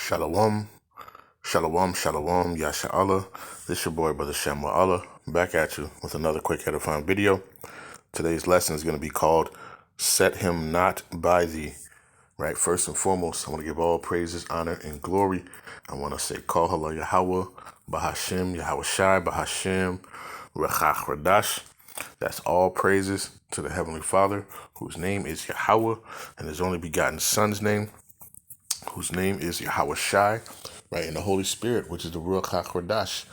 Shalom, shalom, shalom, Yasha Allah. This your boy, Brother Shamwa Allah, back at you with another quick edifying video. Today's lesson is going to be called Set Him Not By Thee. Right, first and foremost, I want to give all praises, honor, and glory. I want to say, Call Halal Yahawah, Bahasham, Yahawashi, Bahasham, Rawchaa, Qadash. That's all praises to the Heavenly Father, whose name is Yahawah, and His only begotten Son's name, whose name is Yahawashi, right, and the Holy Spirit, which is the Rawchaa Qadash.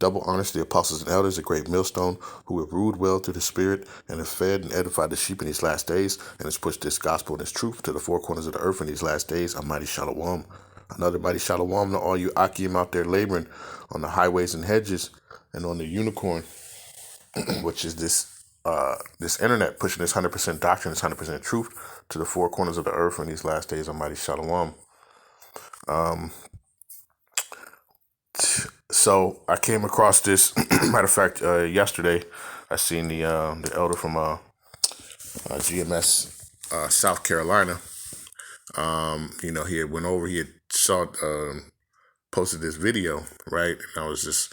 Double honors to the apostles and elders, a great millstone, who have ruled well through the Spirit, and have fed and edified the sheep in these last days, and has pushed this gospel and this truth to the four corners of the earth in these last days. A mighty shalom. Another mighty shalom to all you Akim out there laboring on the highways and hedges, and on the unicorn, which is this internet pushing this 100% doctrine, this 100% truth to the four corners of the earth in these last days. A mighty shalom. So I came across this. Matter of fact, yesterday I seen the elder from GMS South Carolina. He had went over. He had posted this video, right? And I was just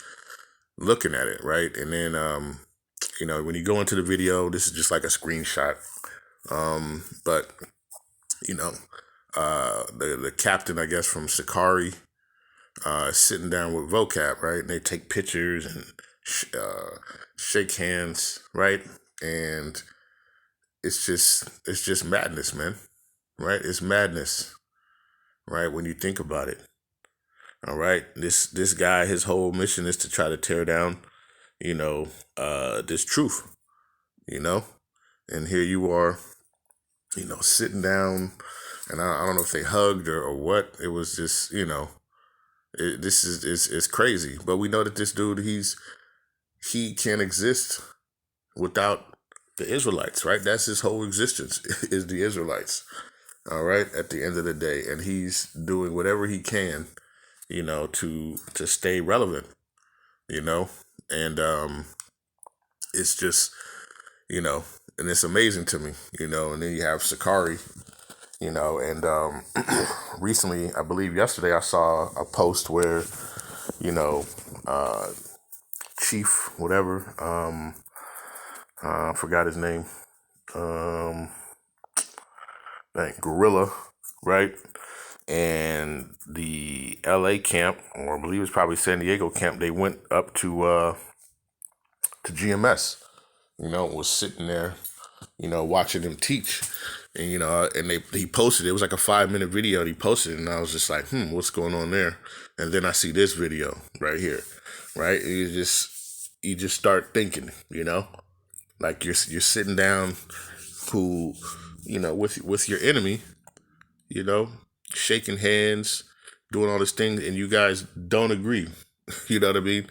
looking at it, right? And then when you go into the video, this is just like a screenshot. But the captain, I guess, from Sakari, sitting down with vocab, right? And they take pictures and shake hands, right? And it's just madness, man, right? It's madness, right? When you think about it, all right? This guy, his whole mission is to try to tear down, this truth, and here you are, sitting down, and I don't know if they hugged or what. It was just, this is crazy. But we know that this dude, he can't exist without the Israelites, right? That's his whole existence, is the Israelites, all right, at the end of the day. And he's doing whatever he can, to stay relevant, and it's just, and it's amazing to me, and then you have Sakari, and recently, I believe yesterday, I saw a post where, Chief, whatever, I forgot his name, Gorilla, right? And the LA camp, or I believe it's probably San Diego camp, they went up to GMS, was sitting there, watching him teach. And, he posted, it was like a 5-minute video, and he posted it, and I was just like, what's going on there? And then I see this video right here, right? And you just start thinking, like you're sitting down, with your enemy, shaking hands, doing all this thing, and you guys don't agree. You know what I mean?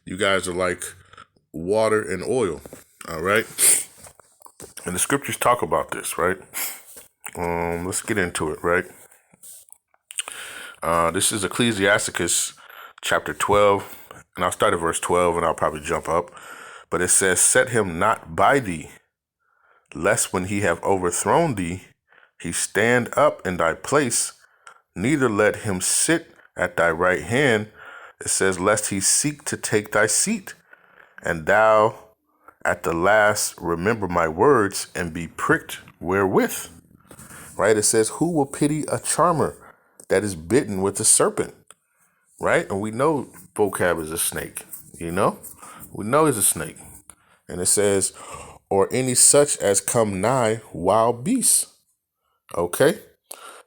You guys are like water and oil, all right? And the scriptures talk about this, right? Let's get into it, right? This is Ecclesiasticus chapter 12, and I'll start at verse 12, and I'll probably jump up. But it says, Set him not by thee, lest when he have overthrown thee, he stand up in thy place, neither let him sit at thy right hand. It says, lest he seek to take thy seat, and thou at the last remember my words and be pricked wherewith. Right? It says, who will pity a charmer that is bitten with a serpent? Right? And we know vocab is a snake, We know he's a snake. And it says, or any such as come nigh wild beasts. Okay?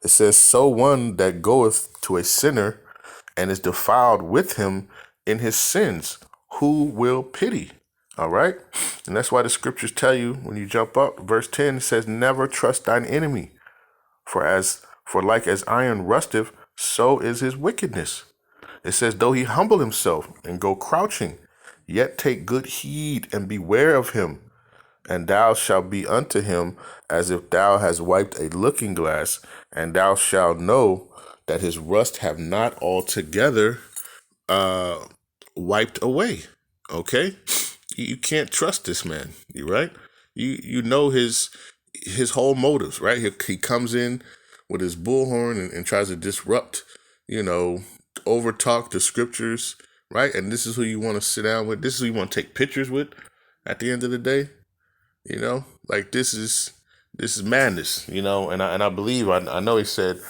It says, so one that goeth to a sinner and is defiled with him in his sins, who will pity? All right? And that's why the scriptures tell you, when you jump up, verse 10 says, never trust thine enemy. For like as iron rusteth, so is his wickedness. It says, though he humble himself and go crouching, yet take good heed and beware of him. And thou shalt be unto him as if thou hast wiped a looking glass, and thou shalt know that his rust have not altogether wiped away. Okay? You can't trust this man, right? You know his whole motives, right? He comes in with his bullhorn and tries to disrupt, overtalk the scriptures, right? And this is who you want to sit down with. This is who you want to take pictures with at the end of the day. Like this is madness, and I believe, I know he said,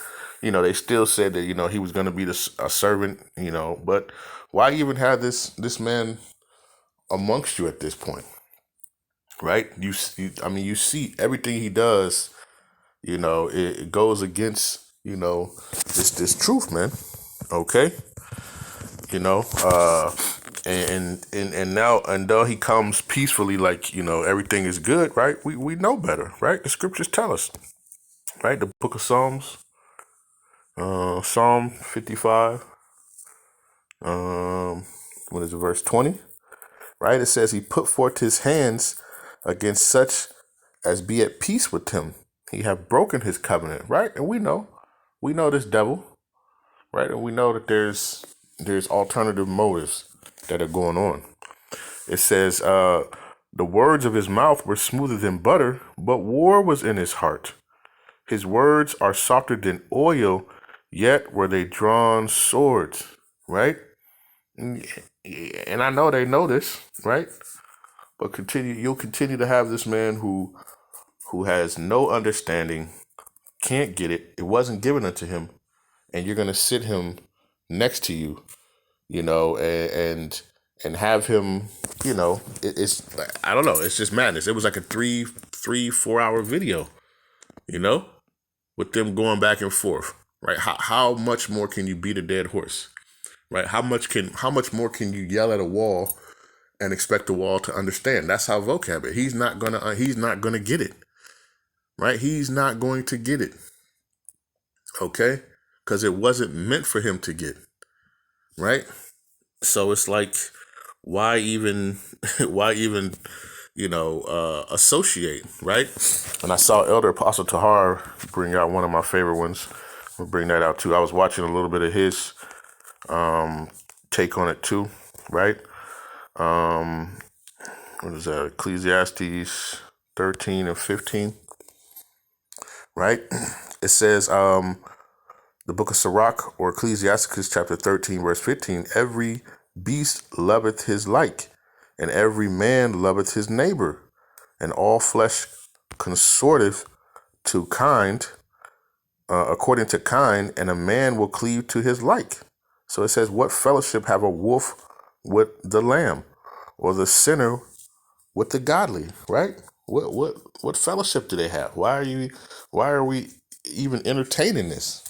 they still said that, he was going to be a servant, but why even have this man amongst you at this point, right? You see everything he does, it goes against, this truth, man. Okay. you know, uh, and now, and though he comes peacefully, like, everything is good, right? We know better, right? The scriptures tell us, right? The book of Psalms, Psalm 55, what is it, verse 20, right? It says, he put forth his hands against such as be at peace with him. He have broken his covenant, right? And we know this devil, right? And we know that there's alternative motives that are going on. It says, the words of his mouth were smoother than butter, but war was in his heart. His words are softer than oil, yet were they drawn swords, right? And I know they know this, right? But you'll continue to have this man who has no understanding, can't get it. It wasn't given unto him, and you're gonna sit him next to you, and have him, it's I don't know. It's just madness. It was like a 4 hour video, with them going back and forth, right? How much more can you beat a dead horse, right? How much more can you yell at a wall and expect the wall to understand? That's how vocab is. He's not gonna get it, right? He's not going to get it, okay? Because it wasn't meant for him to get, right? So it's like, why even associate, right? And I saw Elder Apostle Tahar bring out one of my favorite ones. We'll bring that out too. I was watching a little bit of his take on it too, right? What is that? Ecclesiastes 13 and 15, right? It says, the book of Sirach, or Ecclesiasticus chapter 13, verse 15, every beast loveth his like, and every man loveth his neighbor, and all flesh consorteth to kind, according to kind, and a man will cleave to his like. So it says, what fellowship have a wolf with the lamb, or the sinner with the godly, right? What fellowship do they have? Why are we even entertaining this?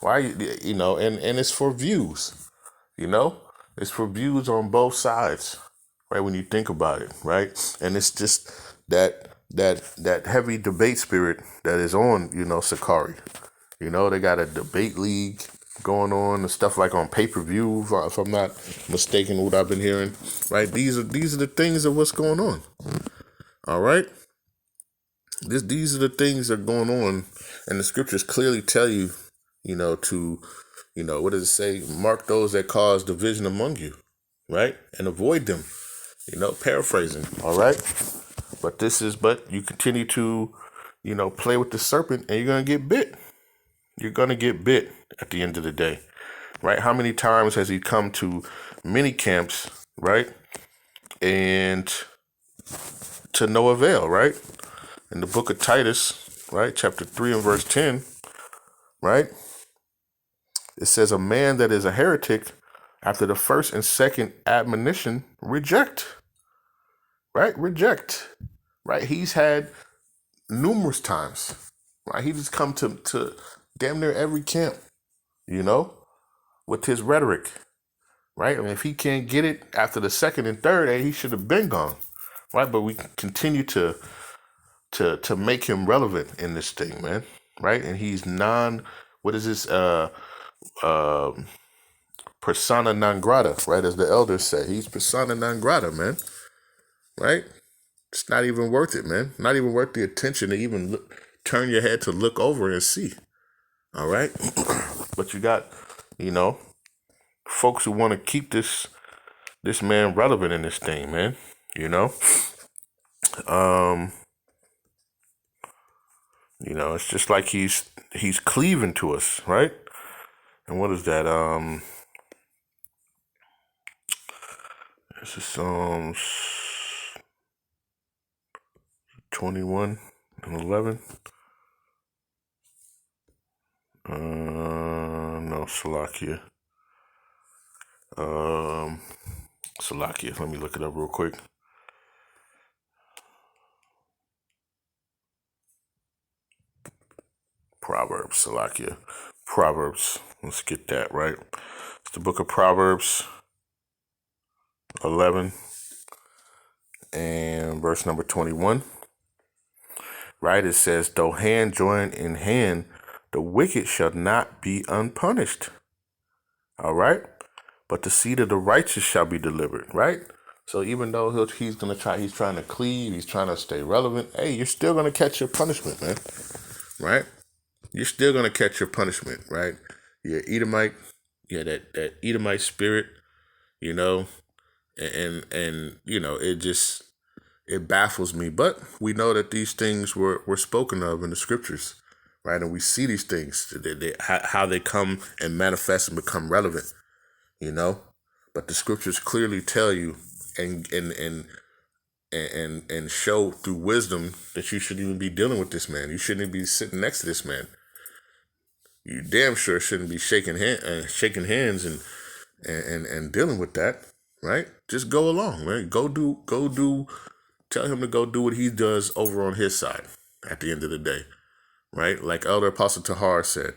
Why, and it's for views, it's for views on both sides, right? When you think about it, right? And it's just that heavy debate spirit that is on, Sakari. They got a debate league going on and stuff, like on pay-per-view, if I'm not mistaken what I've been hearing, right? These are the things of what's going on. All right. These are the things that are going on, and the scriptures clearly tell you, to, what does it say? Mark those that cause division among you, right? And avoid them, paraphrasing. All right. But you continue to, play with the serpent, and you're going to get bit. You're going to get bit at the end of the day, right? How many times has he come to many camps, right? And to no avail, right? In the book of Titus, right? Chapter 3 and verse 10, right? It says, a man that is a heretic after the first and second admonition, reject, right? Reject, right? He's had numerous times, right? He just come to damn near every camp, with his rhetoric, right? And if he can't get it after the second and third, he should have been gone, right? But we continue to make him relevant in this thing, man, right? And he's what is this, persona non grata, right? As the elders say, he's persona non grata, man, right? It's not even worth it, man. Not even worth the attention to even turn your head to look over and see. All right. But you got, folks who want to keep this man relevant in this thing, man. It's just like he's cleaving to us, right? And what is that? This is Psalms 21 and 11. No, Salakia. Salakia. Let me look it up real quick. Proverbs, Salakia. Proverbs. Let's get that right. It's the book of Proverbs 11 and verse number 21. Right? It says, though hand join in hand, the wicked shall not be unpunished. All right? But the seed of the righteous shall be delivered. Right? So even though he's trying to cleave, he's trying to stay relevant, hey, you're still going to catch your punishment, man. Right? You're still going to catch your punishment, right? You're Edomite, that Edomite spirit, you know, and you know, it baffles me. But we know that these things were spoken of in the scriptures, right? And we see these things, how they come and manifest and become relevant, you know. But the scriptures clearly tell you and show through wisdom that you shouldn't even be dealing with this man. You shouldn't be sitting next to this man. You damn sure shouldn't be shaking hands and dealing with that, right? Just go along, right? Tell him to go do what he does over on his side at the end of the day, right? Like Elder Apostle Tahar said,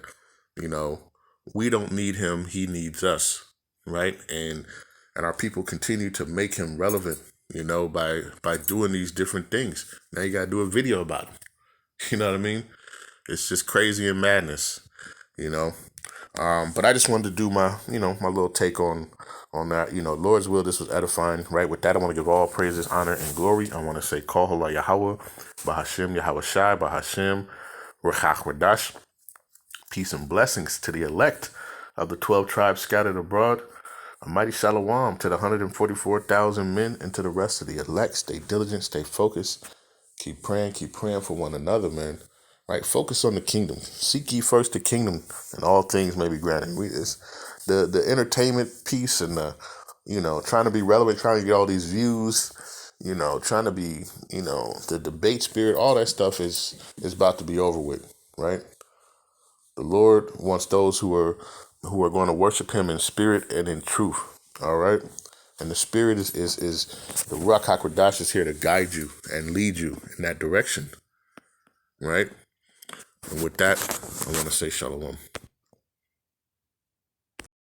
you know, we don't need him, he needs us, right? And our people continue to make him relevant, you know, by doing these different things. Now you got to do a video about him. You know what I mean? It's just crazy and madness, you know. But I just wanted to do my little take on that. You know, Lord's will, this was edifying, right? With that, I want to give all praises, honor, and glory. I want to say, call Halal Yahawah, Bahasham, Yahawashi, Bahasham, Qadash. Peace and blessings to the elect of the 12 tribes scattered abroad. A mighty shalom to the 144,000 men and to the rest of the elect. Stay diligent, stay focused. Keep praying for one another, man. Right? Focus on the kingdom. Seek ye first the kingdom, and all things may be granted. The entertainment piece and the, you know, trying to be relevant, trying to get all these views, you know, trying to be, you know, the debate spirit, all that stuff is about to be over with, right? The Lord wants those who are going to worship him in spirit and in truth. All right. And the spirit is the Rawchaa Qadash is here to guide you and lead you in that direction. Right. And with that, I want to say shalom.